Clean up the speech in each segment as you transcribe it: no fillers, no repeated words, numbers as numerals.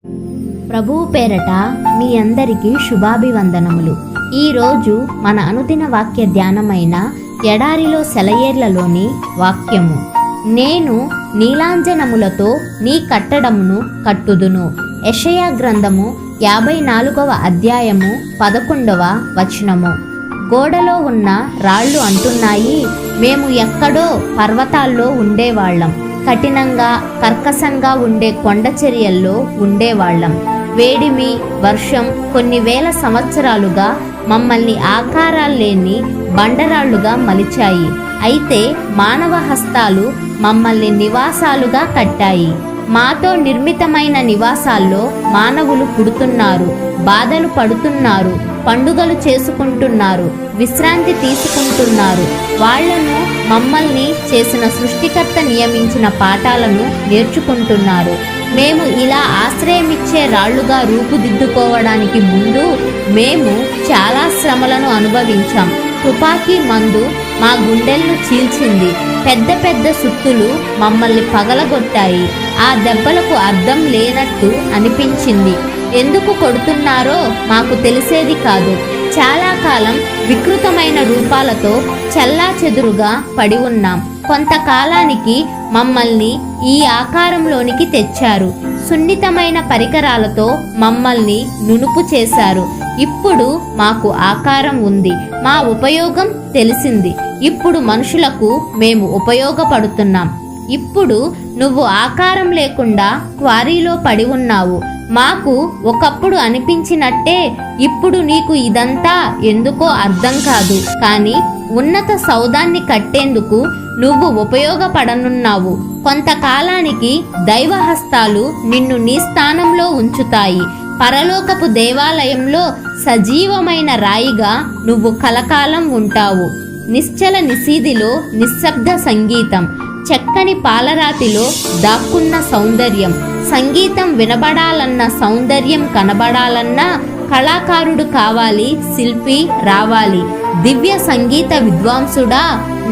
ప్రభువు పేరట మీ అందరికీ శుభాభివందనములు. ఈరోజు మన అనుదిన వాక్య ధ్యానమైన ఎడారిలో సెలయేర్లలోని వాక్యము. నేను నీలాంజనములతో నీ కట్టడమును కట్టుదును. యెషయా గ్రంథము 54వ అధ్యాయము 11వ వచనము. గోడలో ఉన్న రాళ్ళు అంటున్నాయి, మేము ఎక్కడో పర్వతాల్లో ఉండేవాళ్ళం, కఠినంగా కర్కశంగా ఉండే కొండ చర్యల్లో ఉండేవాళ్ళం. వేడిమి, వర్షం కొన్ని వేల సంవత్సరాలుగా మమ్మల్ని ఆకారాలు లేని బండరాళ్లుగా మలిచాయి. అయితే మానవ హస్తాలు మమ్మల్ని నివాసాలుగా కట్టాయి. మాతో నిర్మితమైన నివాసాల్లో మానవులు పుడుతున్నారు, బాధలు పడుతున్నారు, పండుగలు చేసుకుంటున్నారు, విశ్రాంతి తీసుకుంటున్నారు. వాళ్లను మమ్మల్ని చేసిన సృష్టికర్త నియమించిన పాఠాలను నేర్చుకుంటున్నారు. మేము ఇలా ఆశ్రయమిచ్చే రాళ్లుగా రూపుదిద్దుకోవడానికి ముందు మేము చాలా శ్రమలను అనుభవించాం. తుపాకీ మందు మా గుండెలను చీల్చింది. పెద్ద పెద్ద సుత్తులు మమ్మల్ని పగలగొట్టాయి. ఆ దెబ్బలకు అర్థం లేనట్టు అనిపించింది. ఎందుకు కొడుతున్నారో మాకు తెలిసేది కాదు. చాలా కాలం వికృతమైన రూపాలతో చెల్లాచెదురుగా పడి ఉన్నాం. కొంతకాలానికి మమ్మల్ని ఈ ఆకారంలోనికి తెచ్చారు. సున్నితమైన పరికరాలతో మమ్మల్ని నునుపు చేశారు. ఇప్పుడు మాకు ఆకారం ఉంది, మా ఉపయోగం తెలిసింది. ఇప్పుడు మనుషులకు మేము ఉపయోగపడుతున్నాం. ఇప్పుడు నువ్వు ఆకారం లేకుండా క్వారీలో పడి ఉన్నావు. మాకు ఒకప్పుడు అనిపించినట్టే ఇప్పుడు నీకు ఇదంతా ఎందుకో అర్థం కాదు. కానీ ఉన్నత సౌధాన్ని కట్టేందుకు నువ్వు ఉపయోగపడనున్నావు. కొంతకాలానికి దైవహస్తాలు నిన్ను నీ స్థానంలో ఉంచుతాయి. పరలోకపు దేవాలయంలో సజీవమైన రాయిగా నువ్వు కలకాలం ఉంటావు. నిశ్చల నిశీదిలో నిశ్శబ్ద సంగీతం, చక్కని పాలరాతిలో దాక్కున్న సౌందర్యం. సంగీతం వినబడాలన్న, సౌందర్యం కనబడాలన్నా కళాకారుడు కావాలి, శిల్పి రావాలి. దివ్య సంగీత విద్వాంసుడా,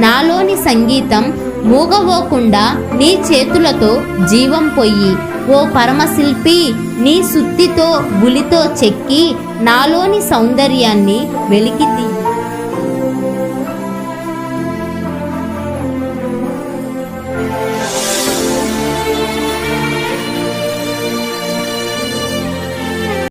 నాలోని సంగీతం మూగవోకుండా నీ చేతులతో జీవం పొయ్యి. ఓ పరమశిల్పి, నీ సుత్తితో బులితో చెక్కి నాలోని సౌందర్యాన్ని వెలికి తీయి.